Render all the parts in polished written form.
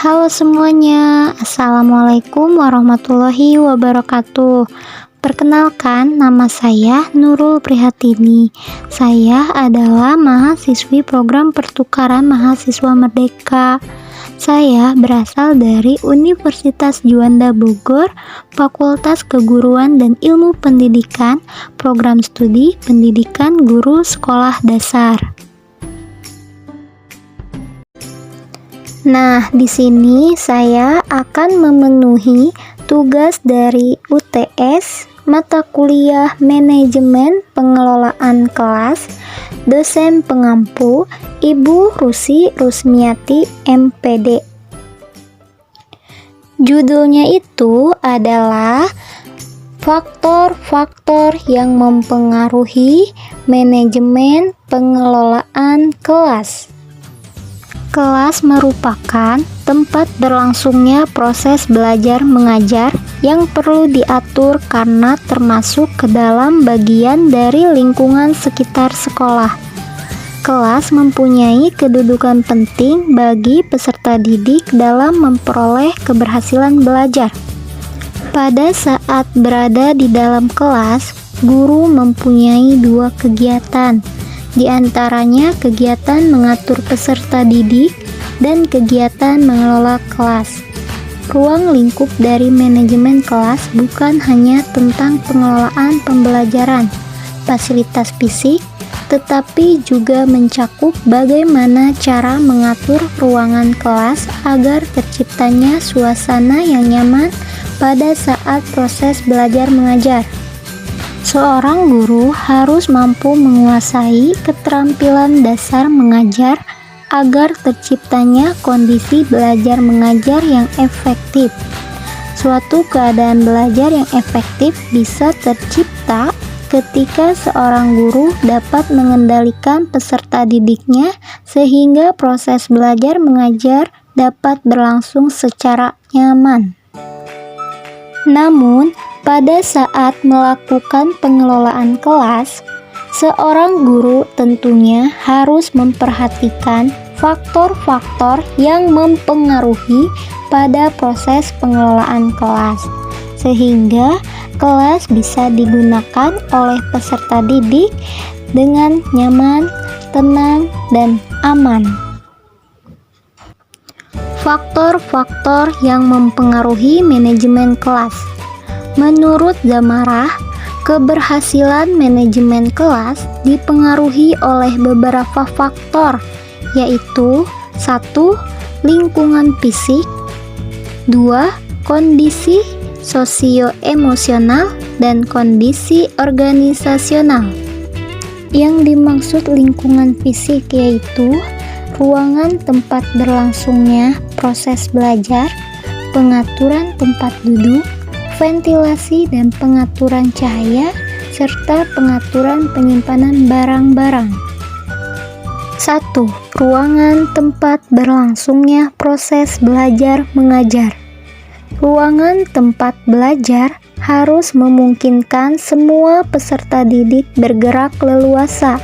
Halo semuanya, Assalamualaikum warahmatullahi wabarakatuh. Perkenalkan, nama saya Nurul Prihatini. Saya adalah mahasiswi program pertukaran mahasiswa Merdeka. Saya berasal dari Universitas Juanda Bogor, Fakultas Keguruan dan Ilmu Pendidikan, Program Studi Pendidikan Guru Sekolah Dasar. Nah, di sini saya akan memenuhi tugas dari UTS mata kuliah Manajemen Pengelolaan Kelas, dosen pengampu Ibu Rusi Rusmiati MPD. Judulnya itu adalah faktor-faktor yang mempengaruhi manajemen pengelolaan kelas. Kelas merupakan tempat berlangsungnya proses belajar mengajar yang perlu diatur karena termasuk ke dalam bagian dari lingkungan sekitar sekolah. Kelas mempunyai kedudukan penting bagi peserta didik dalam memperoleh keberhasilan belajar. Pada saat berada di dalam kelas, guru mempunyai dua kegiatan. Di antaranya kegiatan mengatur peserta didik dan kegiatan mengelola kelas. Ruang lingkup dari manajemen kelas bukan hanya tentang pengelolaan pembelajaran, fasilitas fisik, tetapi juga mencakup bagaimana cara mengatur ruangan kelas agar terciptanya suasana yang nyaman pada saat proses belajar mengajar. Seorang guru harus mampu menguasai keterampilan dasar mengajar agar terciptanya kondisi belajar mengajar yang efektif. Suatu keadaan belajar yang efektif bisa tercipta ketika seorang guru dapat mengendalikan peserta didiknya sehingga proses belajar mengajar dapat berlangsung secara nyaman. Namun, pada saat melakukan pengelolaan kelas, seorang guru tentunya harus memperhatikan faktor-faktor yang mempengaruhi pada proses pengelolaan kelas, sehingga kelas bisa digunakan oleh peserta didik dengan nyaman, tenang, dan aman. Faktor-faktor yang mempengaruhi manajemen kelas. Menurut Zamarah, keberhasilan manajemen kelas dipengaruhi oleh beberapa faktor, yaitu 1. Lingkungan fisik, 2. Kondisi sosioemosional, dan kondisi organisasional. Yang dimaksud lingkungan fisik yaitu ruangan tempat berlangsungnya proses belajar, pengaturan tempat duduk, ventilasi dan pengaturan cahaya, serta pengaturan penyimpanan barang-barang. 1. Ruangan tempat berlangsungnya proses belajar mengajar. Ruangan tempat belajar harus memungkinkan semua peserta didik bergerak leluasa,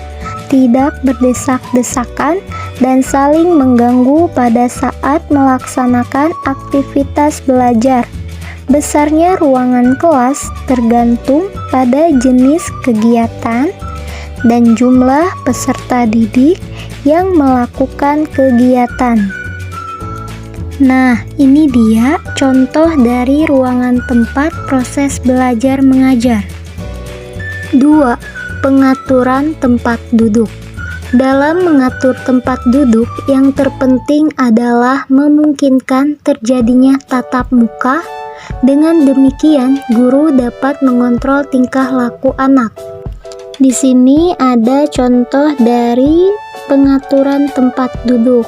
tidak berdesak-desakan, dan saling mengganggu pada saat melaksanakan aktivitas belajar. Besarnya ruangan kelas tergantung pada jenis kegiatan dan jumlah peserta didik yang melakukan kegiatan. Nah, ini dia contoh dari ruangan tempat proses belajar mengajar. 2. Pengaturan tempat duduk. Dalam mengatur tempat duduk, yang terpenting adalah memungkinkan terjadinya tatap muka. Dengan demikian, guru dapat mengontrol tingkah laku anak. Di sini ada contoh dari pengaturan tempat duduk.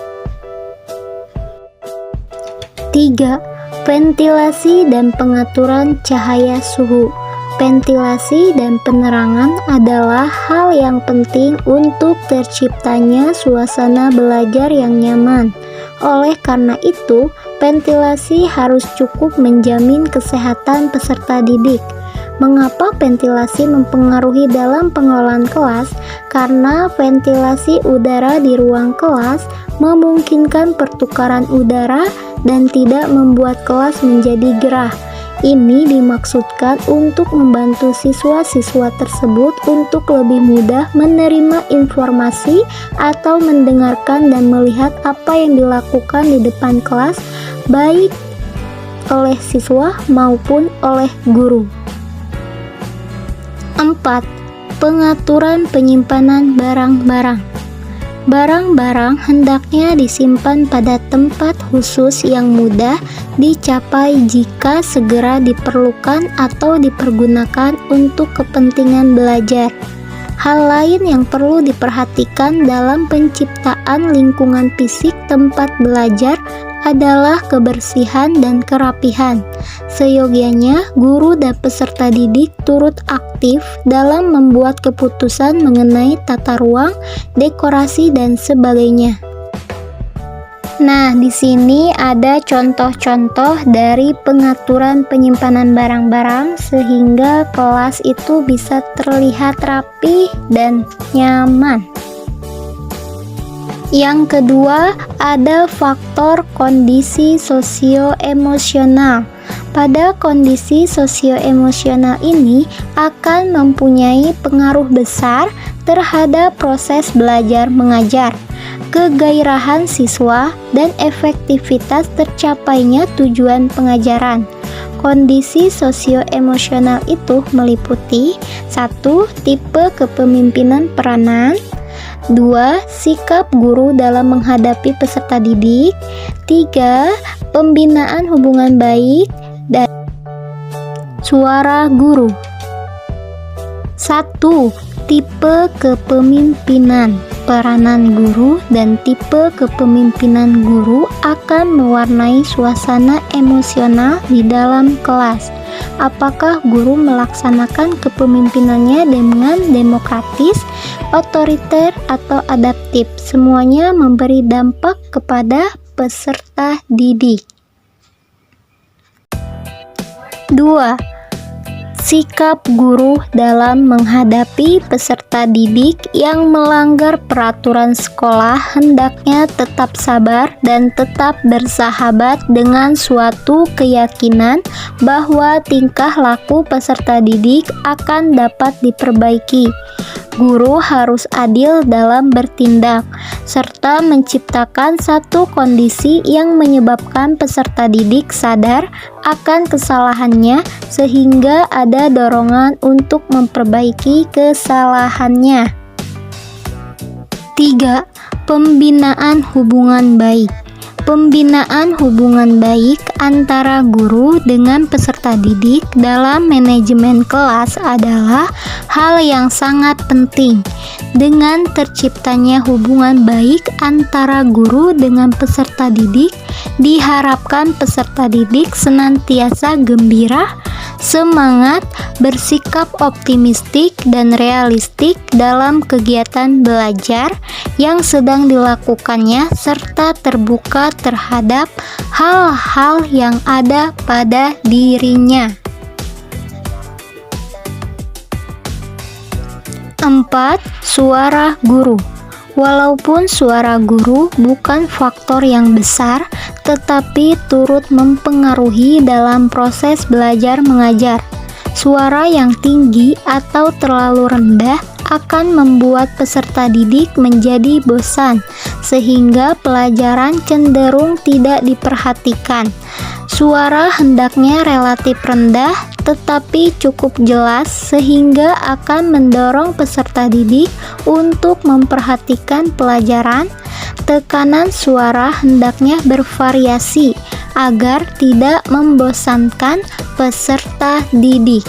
3. Ventilasi dan pengaturan cahaya suhu. Ventilasi dan penerangan adalah hal yang penting untuk terciptanya suasana belajar yang nyaman. Oleh karena itu, ventilasi harus cukup menjamin kesehatan peserta didik. Mengapa ventilasi mempengaruhi dalam pengelolaan kelas? Karena ventilasi udara di ruang kelas memungkinkan pertukaran udara dan tidak membuat kelas menjadi gerah. Ini dimaksudkan untuk membantu siswa-siswa tersebut untuk lebih mudah menerima informasi atau mendengarkan dan melihat apa yang dilakukan di depan kelas, baik oleh siswa maupun oleh guru. 4. Pengaturan penyimpanan barang-barang. Barang-barang hendaknya disimpan pada tempat khusus yang mudah dicapai jika segera diperlukan atau dipergunakan untuk kepentingan belajar. Hal lain yang perlu diperhatikan dalam penciptaan lingkungan fisik tempat belajar adalah kebersihan dan kerapihan. Seyogianya, guru dan peserta didik turut aktif dalam membuat keputusan mengenai tata ruang, dekorasi, dan sebagainya. Nah, di sini ada contoh-contoh dari pengaturan penyimpanan barang-barang sehingga kelas itu bisa terlihat rapi dan nyaman. Yang kedua, ada faktor kondisi sosioemosional. Pada kondisi sosioemosional ini akan mempunyai pengaruh besar terhadap proses belajar mengajar, kegairahan siswa, dan efektivitas tercapainya tujuan pengajaran. Kondisi sosioemosional itu meliputi 1. Tipe kepemimpinan peranan, 2. Sikap guru dalam menghadapi peserta didik, 3. Pembinaan hubungan baik, dan suara guru. 1. Tipe kepemimpinan peranan guru dan tipe kepemimpinan guru akan mewarnai suasana emosional di dalam kelas. Apakah guru melaksanakan kepemimpinannya dengan demokratis, otoriter, atau adaptif? Semuanya memberi dampak kepada peserta didik. 2. Sikap guru dalam menghadapi peserta didik yang melanggar peraturan sekolah hendaknya tetap sabar dan tetap bersahabat dengan suatu keyakinan bahwa tingkah laku peserta didik akan dapat diperbaiki. Guru harus adil dalam bertindak, serta menciptakan satu kondisi yang menyebabkan peserta didik sadar akan kesalahannya sehingga ada dorongan untuk memperbaiki kesalahannya. 3. Pembinaan hubungan baik. Pembinaan hubungan baik antara guru dengan peserta didik dalam manajemen kelas adalah hal yang sangat penting. Dengan terciptanya hubungan baik antara guru dengan peserta didik, diharapkan peserta didik senantiasa gembira, semangat, bersikap optimistik dan realistik dalam kegiatan belajar yang sedang dilakukannya serta terbuka terhadap hal-hal yang ada pada dirinya. 4. Suara guru. Walaupun suara guru bukan faktor yang besar, tetapi turut mempengaruhi dalam proses belajar mengajar. Suara yang tinggi atau terlalu rendah akan membuat peserta didik menjadi bosan, sehingga pelajaran cenderung tidak diperhatikan. Suara hendaknya relatif rendah tetapi cukup jelas sehingga akan mendorong peserta didik untuk memperhatikan pelajaran. Tekanan suara hendaknya bervariasi agar tidak membosankan peserta didik.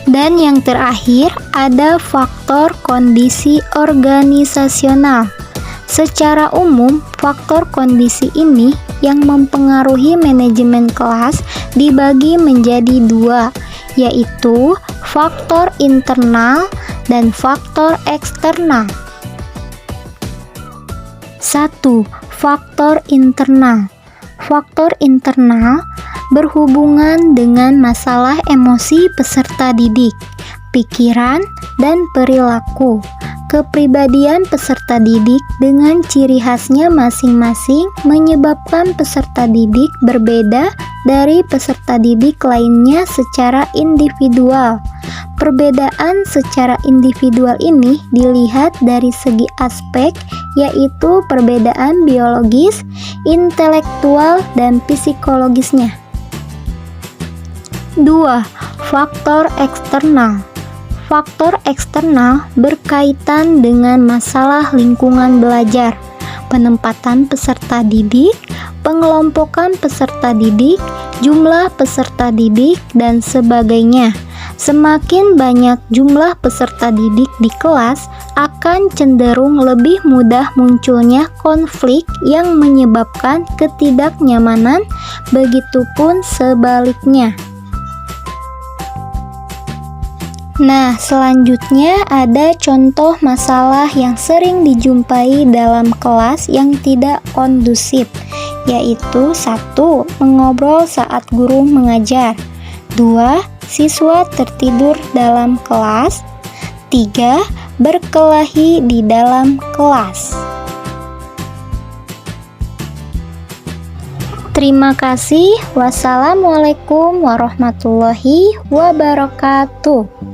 Dan yang terakhir, ada faktor kondisi organisasional. Secara umum, faktor kondisi ini yang mempengaruhi manajemen kelas dibagi menjadi dua, yaitu faktor internal dan faktor eksternal. 1. Faktor internal. Faktor internal berhubungan dengan masalah emosi peserta didik, pikiran, dan perilaku. Kepribadian peserta didik dengan ciri khasnya masing-masing menyebabkan peserta didik berbeda dari peserta didik lainnya secara individual. Perbedaan secara individual ini dilihat dari segi aspek, yaitu perbedaan biologis, intelektual, dan psikologisnya. 2. Faktor eksternal. Faktor eksternal berkaitan dengan masalah lingkungan belajar, penempatan peserta didik, pengelompokan peserta didik, jumlah peserta didik, dan sebagainya. Semakin banyak jumlah peserta didik di kelas, akan cenderung lebih mudah munculnya konflik yang menyebabkan ketidaknyamanan, begitupun sebaliknya. Nah, selanjutnya ada contoh masalah yang sering dijumpai dalam kelas yang tidak kondusif, yaitu 1. Mengobrol saat guru mengajar, 2. Siswa tertidur dalam kelas, 3. Berkelahi di dalam kelas. Terima kasih. Wassalamualaikum warahmatullahi wabarakatuh.